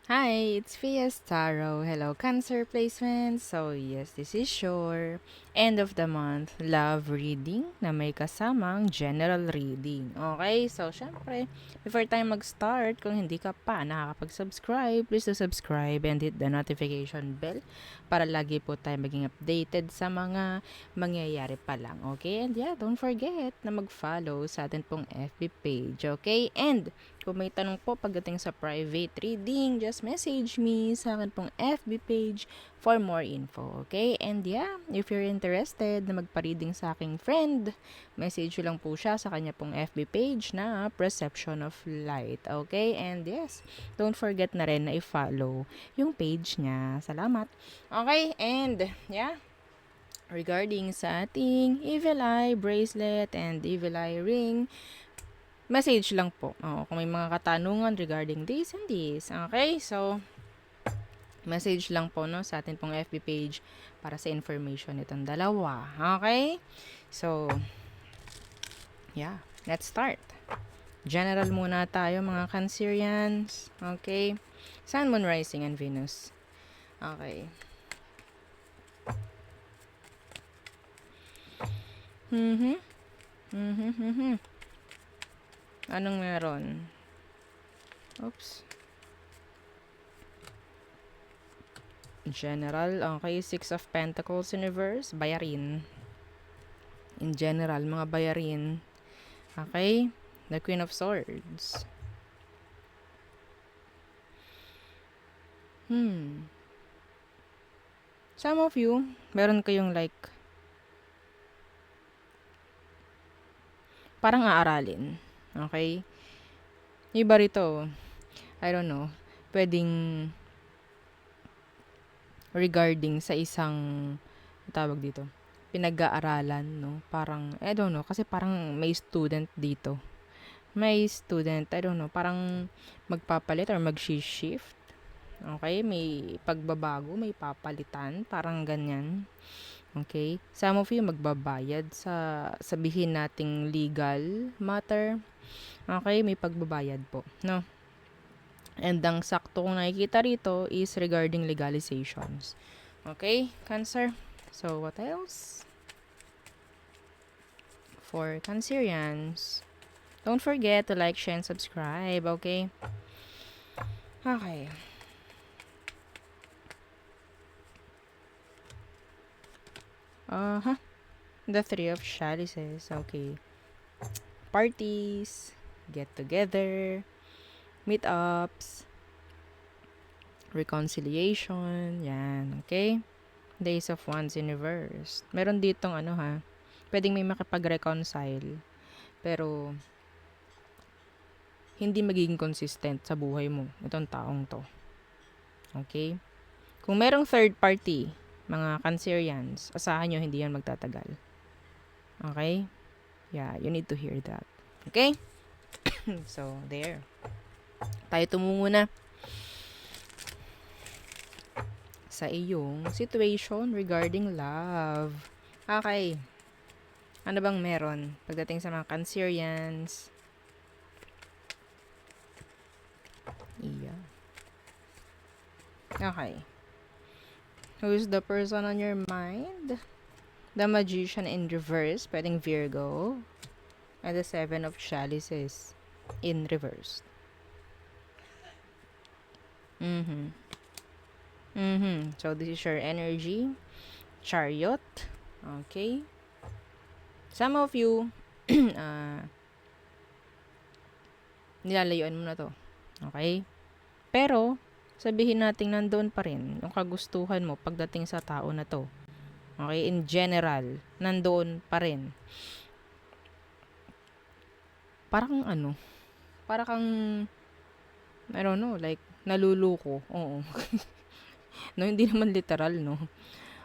Hi, it's Fias Tarot. Hello, Cancer placement. So, yes, this is your end of the month love reading na may kasamang general reading. Okay, so syempre, before tayo mag-start, kung hindi ka pa nakakapag-subscribe, please do subscribe and hit the notification bell para lagi po tayo maging updated sa mga mangyayari pa lang. Okay, and yeah, don't forget na mag-follow sa atin pong FB page. Okay, and kung may tanong po pagdating sa private reading, just message me sa akin pong FB page for more info, okay? And yeah, if you're interested na magpa-reading sa aking friend, message lang po siya sa kanya pong FB page na Perception of Light, okay? And yes, don't forget na rin na i-follow yung page niya. Salamat. Okay, and yeah, regarding sa ating Evil Eye bracelet and Evil Eye ring, message lang po. Kung may mga katanungan regarding this and this. Okay? So, message lang po no, sa atin pong FB page para sa information nitong dalawa. Okay? So, yeah. Let's start. General muna tayo mga Cancerians. Okay? Sun, Moon, Rising, and Venus. Okay. Anong meron? Oops. General, okay. Six of Pentacles in reverse, bayarin. In general, mga bayarin. Okay? The Queen of Swords. Some of you, meron kayong like, parang aaralin. Okay? Iba rito, I don't know, pwedeng regarding sa isang, tawag dito, pinag-aaralan, no? Parang, I don't know, kasi parang may student dito. May student, I don't know, parang magpapalit or mag-shift. Okay? May pagbabago, may papalitan, parang ganyan. Okay? Some of you magbabayad sa sabihin nating legal matter. Okay? May pagbabayad po. No? And ang sakto kong nakikita rito is regarding legalizations. Okay? Cancer. So, what else? For Cancerians, don't forget to like, share, and subscribe. Okay? Okay. The Three of Chalices. Okay. Parties, get together, meetups, reconciliation, yan, okay? Days of Wands in reverse. Meron ditong pwedeng may makipag-reconcile, pero hindi magiging consistent sa buhay mo, itong taong to. Okay? Kung merong third party, mga Cancerians, asahan nyo hindi yan magtatagal. Okay? Yeah, you need to hear that. Okay? So, there. Tayo tumungo na sa iyong situation regarding love. Okay. Ano bang meron pagdating sa mga Cancerians? Yeah. Okay. Who's the person on your mind? The Magician in reverse, pwedeng Virgo. And the Seven of Chalices in reverse. So, this is your energy. Chariot. Okay. Some of you, nilalayuan mo na to. Okay? Pero, sabihin natin nandoon pa rin yung kagustuhan mo pagdating sa tao na to. Okay? In general, nandoon pa rin. Parang parang I don't know, like, naluluko. Oo. No, hindi naman literal, no?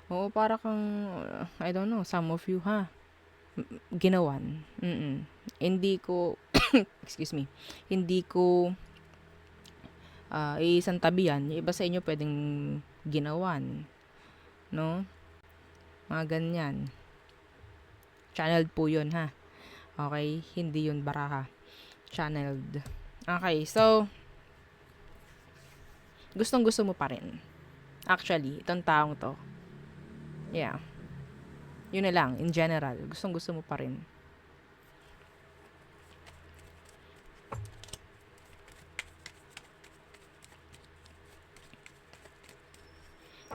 Oo, para kang, I don't know, some of you, ginawan. Hindi ko, excuse me, hindi ko, iisang tabi yan. Yung iba sa inyo pwedeng ginawan. No? Mga ganyan. Channeled po yun, ha? Okay? Hindi yun baraha. Channeled. Okay, so, Gustong-gusto mo pa rin. Actually, itong taong to. Yeah. Yun na lang, in general. Gustong-gusto mo pa rin.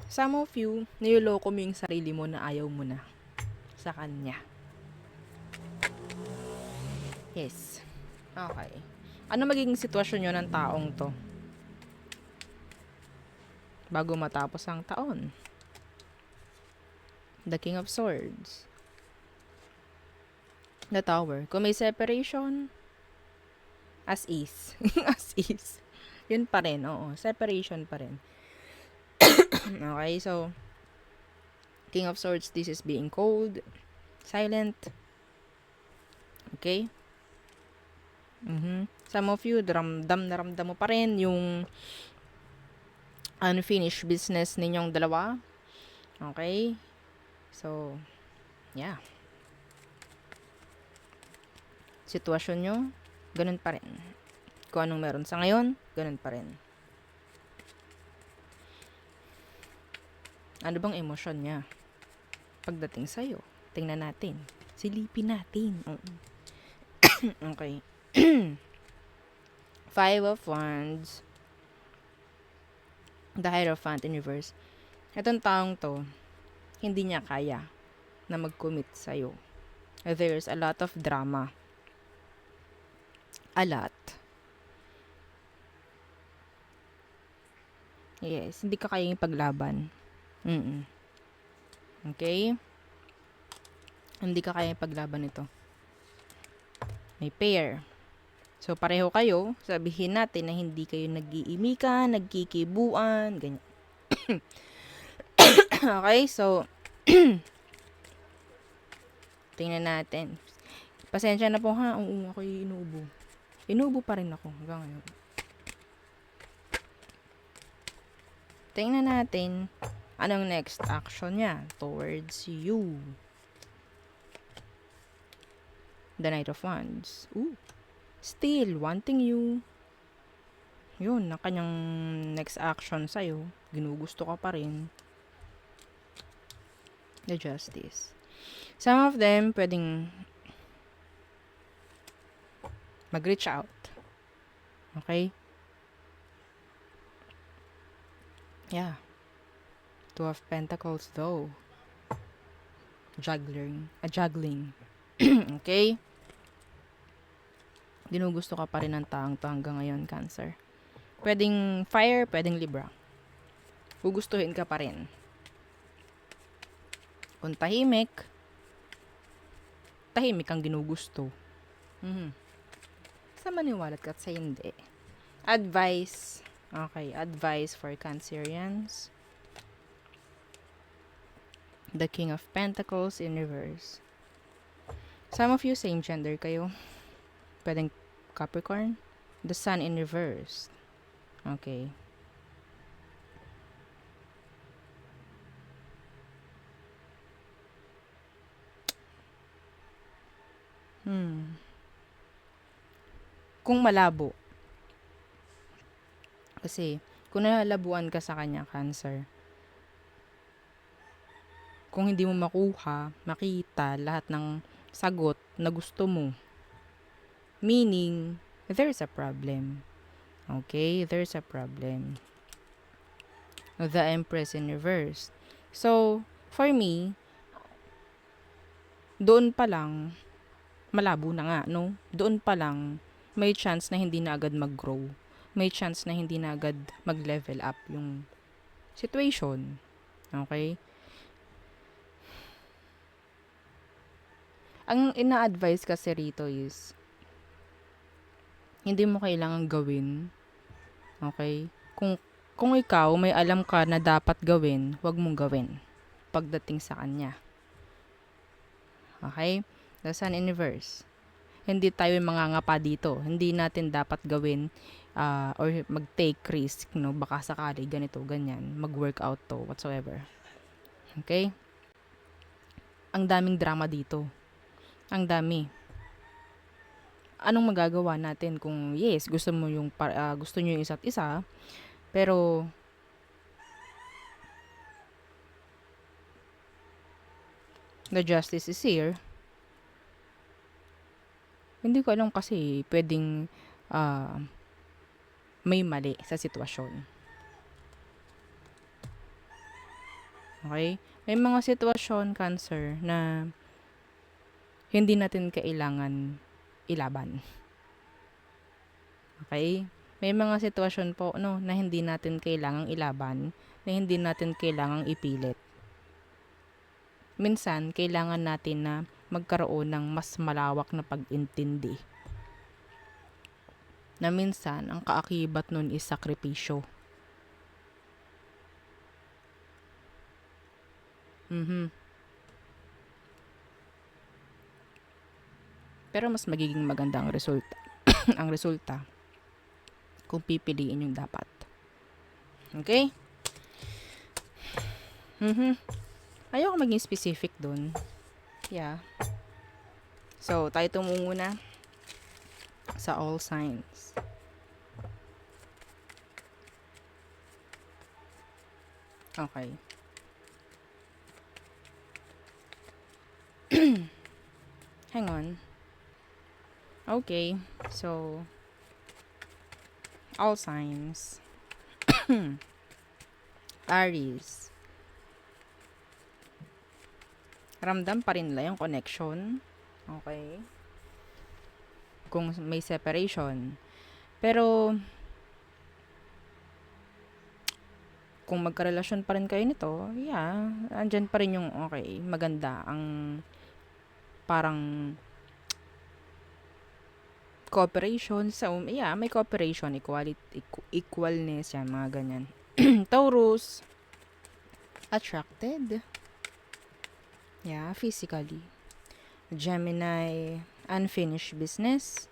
Some of you, niloloko mo yung sarili mo na ayaw mo na sa kanya. Yes. Okay. Ano magiging sitwasyon nyo ng taong to? Bago matapos ang taon. The King of Swords. The Tower. Kung may separation, as is. As is. Yun pa rin, oo. Separation pa rin. Okay, so, King of Swords, this is being cold, silent. Okay? Some of you, ramdam na ramdam mo pa rin yung unfinished business ninyong dalawa. Okay? So, yeah. Sitwasyon nyo, ganun pa rin. Kung anong meron sa ngayon, ganun pa rin. Ano bang emosyon niya? Pagdating sa'yo, tingnan natin. Silipin natin. Okay. Five of Wands. The Hierophant in reverse. Itong taong to, hindi niya kaya na mag-commit sa'yo. There's a lot of drama. A lot. Yes, hindi ka kayang paglaban. Okay? Hindi ka kayang paglaban ito. May pair. So, pareho kayo. Sabihin natin na hindi kayo nag-iimikan, nagkikibuan, ganyan. Okay, so, tingnan natin. Pasensya na po ha. Oo, ako'y inuubo. Inuubo pa rin ako hanggang ngayon. Tingnan natin anong next action niya towards you. The Knight of Wands. Ooh. Still wanting you. Yun, na kanyang next action sa'yo. Ginugusto ka pa rin. The Justice. Some of them pwedeng mag-reach out. Okay? Yeah. Two of Pentacles though. Juggling. Okay? Ginugusto ka pa rin ng taong to hanggang ngayon, Cancer. Pwedeng fire, pwedeng Libra. Gugustuhin ka pa rin. Kung tahimik ang ginugusto. Sa maniwalat ka at sa hindi. Advice. Okay, advice for Cancerians. The King of Pentacles in reverse. Some of you, same gender kayo. Pwedeng Capricorn. The Sun in reverse. Okay. Kung malabo. Kasi, kung nalalabuan ka sa kanya, Cancer, kung hindi mo makuha, makita lahat ng sagot na gusto mo, meaning, there's a problem. Okay? There's a problem. The Empress in reverse. So, for me, doon pa lang, malabo na nga, no? Doon pa lang, may chance na hindi na agad mag-grow. May chance na hindi na agad mag-level up yung situation. Okay? Ang ina-advise kasi rito is, hindi mo kailangan gawin. Okay? Kung ikaw may alam ka na dapat gawin, wag mong gawin pagdating sa kanya. Okay? The Sun in reverse. Hindi tayo mangangapa dito. Hindi natin dapat gawin or mag-take risk, no? Baka sakali ganito, ganyan, mag-workout to, whatsoever. Okay? Ang daming drama dito. Ang dami. Anong magagawa natin kung yes, gusto niyo yung isa't isa, Pero, the justice is here. Hindi ko alam kasi pwedeng may mali sa sitwasyon. Okay? May mga sitwasyon, Cancer, na hindi natin kailangan ilaban. Okay? May mga sitwasyon po na hindi natin kailangang ilaban, na hindi natin kailangang ipilit. Minsan, kailangan natin na magkaroon ng mas malawak na pag-intindi. Na minsan, ang kaakibat nun is sakripisyo. Pero mas magiging maganda ang resulta. ang resulta kung pipiliin yung dapat. Okay? Ayoko maging specific dun. Yeah. So, tayo tumunguna sa all signs. Okay. Hang on. Okay. So, all signs. Aries. Ramdam pa rin nila yung connection. Okay. Kung may separation. Pero, kung magkarelasyon pa rin kayo nito, yeah, andyan pa rin yung okay, maganda, ang parang cooperation. So, yeah, may cooperation, equalness, yan, mga ganyan. Taurus, attracted. Yeah, physically. Gemini, unfinished business.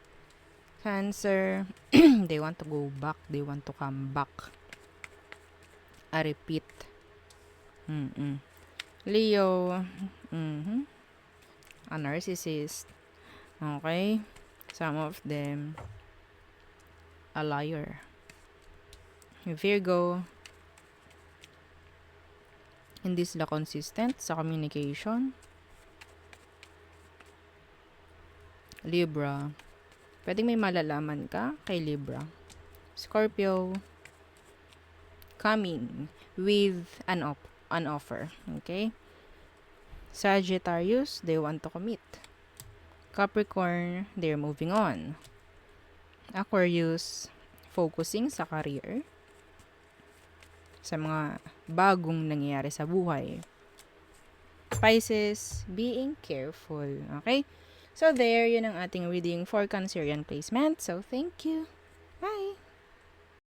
Cancer, they want to go back, they want to come back. I repeat. Leo, a narcissist. Okay. Some of them, a liar. Virgo, hindi sila consistent sa communication. Libra, pwedeng may malalaman ka kay Libra. Scorpio, coming with an offer. Okay? Sagittarius, they want to commit. Capricorn, they're moving on. Aquarius, focusing sa career. Sa mga bagong nangyayari sa buhay. Pisces, being careful. Okay? So there, yun ang ating reading for Cancerian placement. So, thank you.